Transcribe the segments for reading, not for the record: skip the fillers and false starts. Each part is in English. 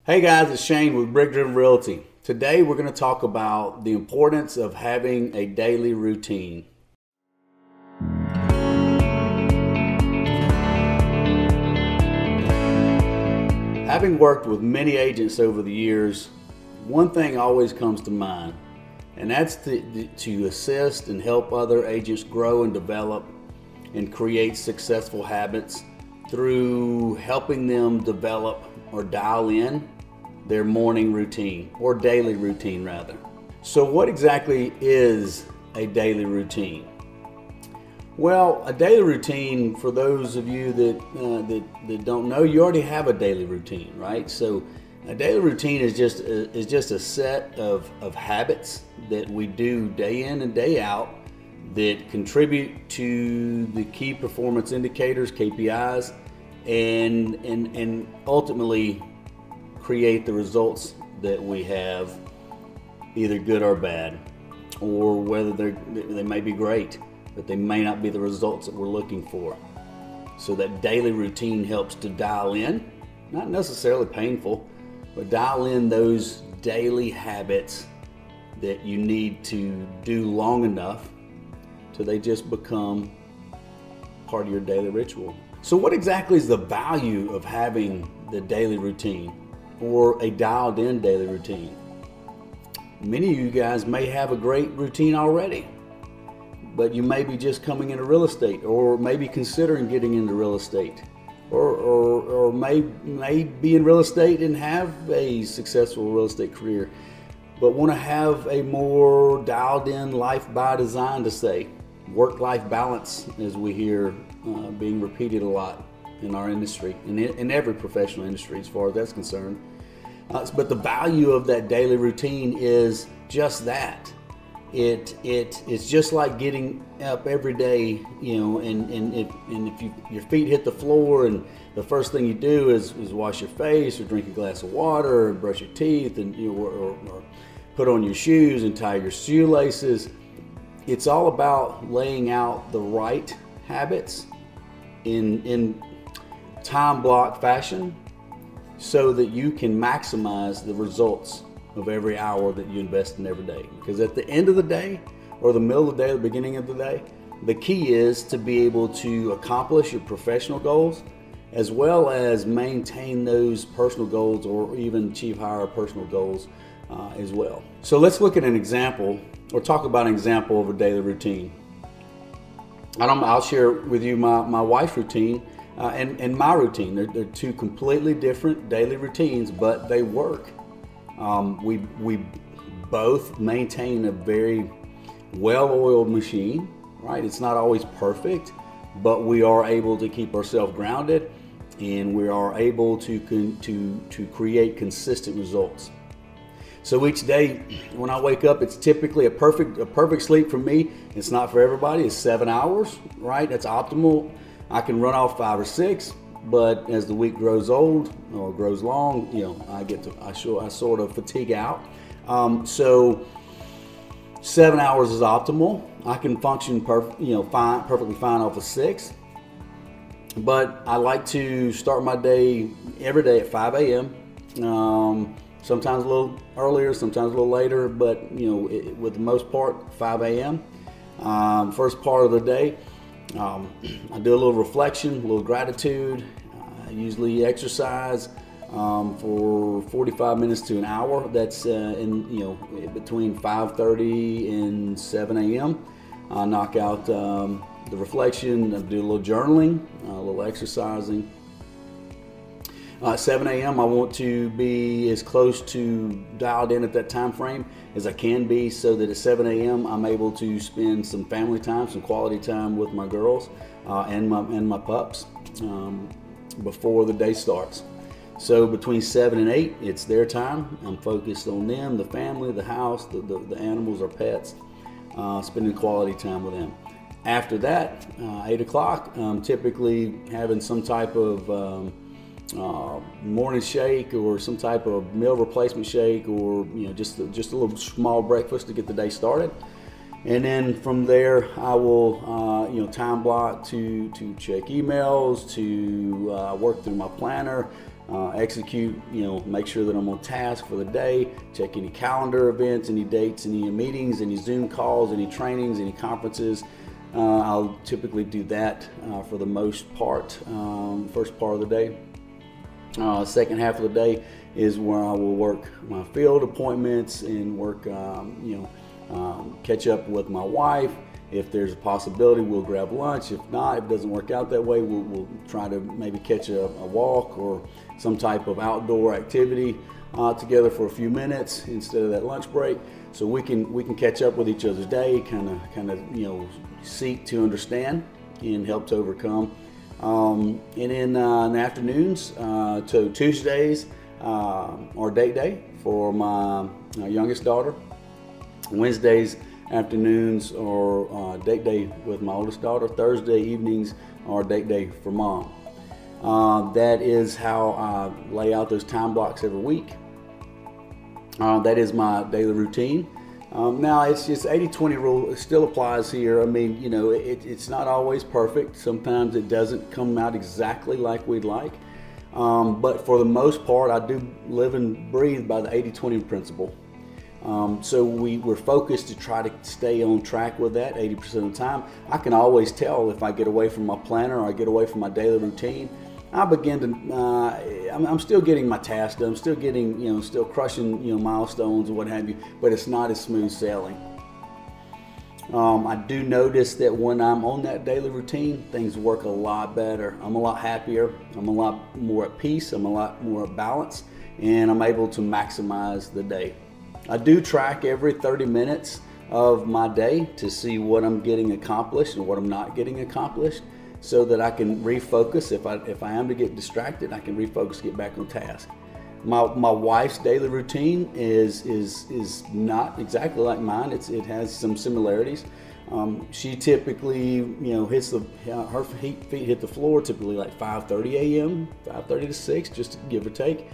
Hey guys, it's Shane with BrickDriven Realty. Today we're going to talk about the importance of having a daily routine. Having worked with many agents over the years, one thing always comes to mind, and that's to assist and help other agents grow and develop and create successful habits through helping them develop or dial in their morning routine, or daily routine rather. So what exactly is a daily routine? Well, a daily routine, for those of you that don't know, you already have a daily routine, right? So a daily routine is just a set of habits that we do day in and day out that contribute to the key performance indicators, KPIs, and ultimately create the results that we have, either good or bad, or whether they may be great, but they may not be the results that we're looking for. So that daily routine helps to dial in, not necessarily painful, but dial in those daily habits that you need to do long enough till they just become part of your daily ritual. So what exactly is the value of having the daily routine, or a dialed in daily routine? Many of you guys may have a great routine already, but you may be just coming into real estate, or maybe considering getting into real estate, or may be in real estate and have a successful real estate career, but want to have a more dialed in life by design, to say work-life balance, as we hear being repeated a lot in our industry, in every professional industry as far as that's concerned. But the value of that daily routine is just that. It's just like getting up every day, and if your feet hit the floor and the first thing you do is wash your face, or drink a glass of water, or brush your teeth, and or put on your shoes and tie your shoelaces. It's all about laying out the right habits in time block fashion, so that you can maximize the results of every hour that you invest in every day. Because at the end of the day, or the middle of the day, or the beginning of the day, the key is to be able to accomplish your professional goals, as well as maintain those personal goals, or even achieve higher personal goals as well. So let's look at an example, or talk about an example of a daily routine. I'll share with you my wife's routine and my routine. They're two completely different daily routines, but they work. We both maintain a very well-oiled machine, right? It's not always perfect, but we are able to keep ourselves grounded, and we are able to create consistent results. So each day when I wake up, it's typically a perfect sleep for me. It's not for everybody. It's 7 hours, right? That's optimal. I can run off 5 or 6, but as the week grows old or grows long, I sort of fatigue out. So 7 hours is optimal. I can function perfectly fine off of 6. But I like to start my day every day at 5 a.m. Sometimes a little earlier, sometimes a little later, but with the most part, 5 a.m. First part of the day, I do a little reflection, a little gratitude. I usually exercise for 45 minutes to an hour. That's between 5:30 and 7 a.m. I knock out the reflection. I do a little journaling, a little exercising. 7 a.m. I want to be as close to dialed in at that time frame as I can be, so that at 7 a.m. I'm able to spend some family time, some quality time with my girls and my pups before the day starts. So between 7 and 8, it's their time. I'm focused on them, the family, the house, the animals or pets, spending quality time with them. After that, 8 o'clock, I'm typically having some type of morning shake, or some type of meal replacement shake, or just a little small breakfast to get the day started. And then from there, I will time block to check emails, to work through my planner, execute, make sure that I'm on task for the day, check any calendar events, any dates, any meetings, any Zoom calls, any trainings, any conferences. I'll typically do that for the most part, first part of the day. Second half of the day is where I will work my field appointments and work, catch up with my wife. If there's a possibility, we'll grab lunch. If not, if it doesn't work out that way, we'll try to maybe catch a walk or some type of outdoor activity together for a few minutes instead of that lunch break, so we can catch up with each other's day, kind of seek to understand and help to overcome. And then in the afternoons, so Tuesdays are date day for my youngest daughter. Wednesdays afternoons are date day with my oldest daughter. Thursday evenings are date day for mom. That is how I lay out those time blocks every week. That is my daily routine. Now it's just 80-20 rule. It still applies here. I mean, it's not always perfect. Sometimes it doesn't come out exactly like we'd like. But for the most part, I do live and breathe by the 80-20 principle. So we're focused to try to stay on track with that 80% of the time. I can always tell if I get away from my planner or I get away from my daily routine. I begin to, I'm still getting my tasks done. I'm still getting, still crushing, milestones or what have you, but it's not as smooth sailing. I do notice that when I'm on that daily routine, things work a lot better. I'm a lot happier. I'm a lot more at peace. I'm a lot more at balance, and I'm able to maximize the day. I do track every 30 minutes of my day to see what I'm getting accomplished and what I'm not getting accomplished, so that I can refocus. If I am to get distracted, I can refocus, get back on task. My wife's daily routine is not exactly like mine. It has some similarities. She typically, hits her feet hit the floor typically like 5:30 a.m., 5:30 to 6, just to give or take.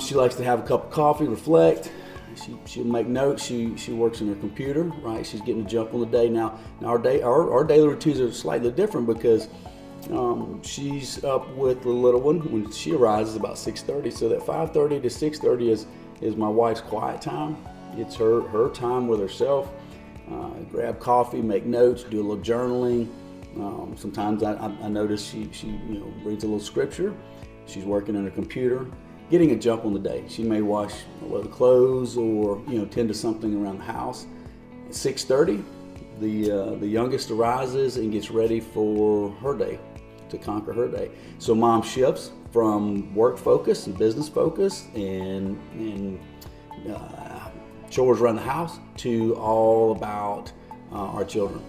She likes to have a cup of coffee, reflect. She'll make notes. She works on her computer, right? She's getting a jump on the day. Now our daily routines are slightly different because she's up with the little one when she arises about 6:30. So that 5:30 to 6:30 is my wife's quiet time. It's her time with herself. Grab coffee, make notes, do a little journaling. Sometimes I notice she reads a little scripture. She's working on her computer, getting a jump on the day. She may wash a load of clothes or tend to something around the house. At 6:30, the youngest arises and gets ready for her day, to conquer her day. So mom shifts from work focus and business focus and chores around the house to all about our children.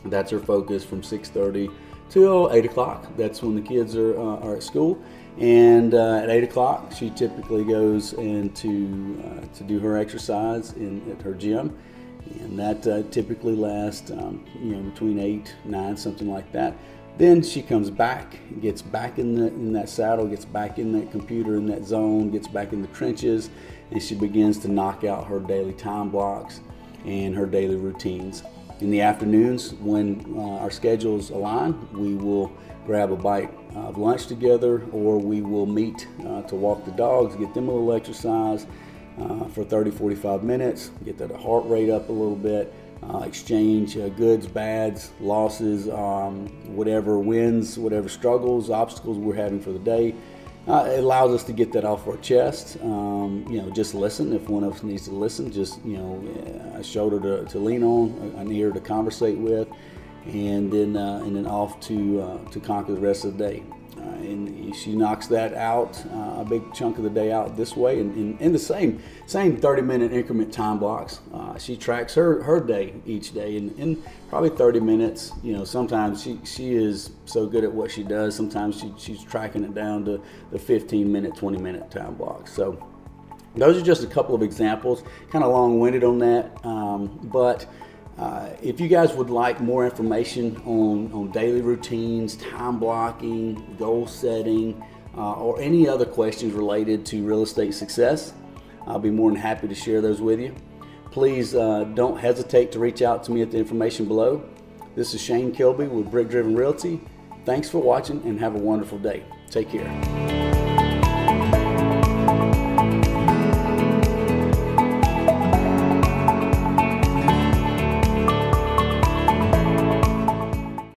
That's her focus from 6:30 till 8 o'clock. That's when the kids are at school. And at 8 o'clock, she typically goes into to do her exercise at her gym, and that typically lasts between 8, 9, something like that. Then she comes back, gets back in that saddle, gets back in that computer, in that zone, gets back in the trenches, and she begins to knock out her daily time blocks and her daily routines. In the afternoons, when our schedules align, we will grab a bite of lunch together, or we will meet to walk the dogs, get them a little exercise for 30-45 minutes, get that heart rate up a little bit, exchange goods, bads, losses, whatever wins, whatever struggles, obstacles we're having for the day. It allows us to get that off our chest. Just listen. If one of us needs to listen, just a shoulder to lean on, an ear to conversate with, and then off to conquer the rest of the day. And she knocks that out, a big chunk of the day out this way, and in the same 30-minute increment time blocks. She tracks her day each day in probably 30 minutes. Sometimes she is so good at what she does. Sometimes she's tracking it down to the 15-minute, 20-minute time blocks. So those are just a couple of examples. Kind of long-winded on that, but if you guys would like more information on daily routines, time blocking, goal setting, or any other questions related to real estate success, I'll be more than happy to share those with you. Please don't hesitate to reach out to me at the information below. This is Shane Kilby with BrickDriven Realty. Thanks for watching and have a wonderful day. Take care.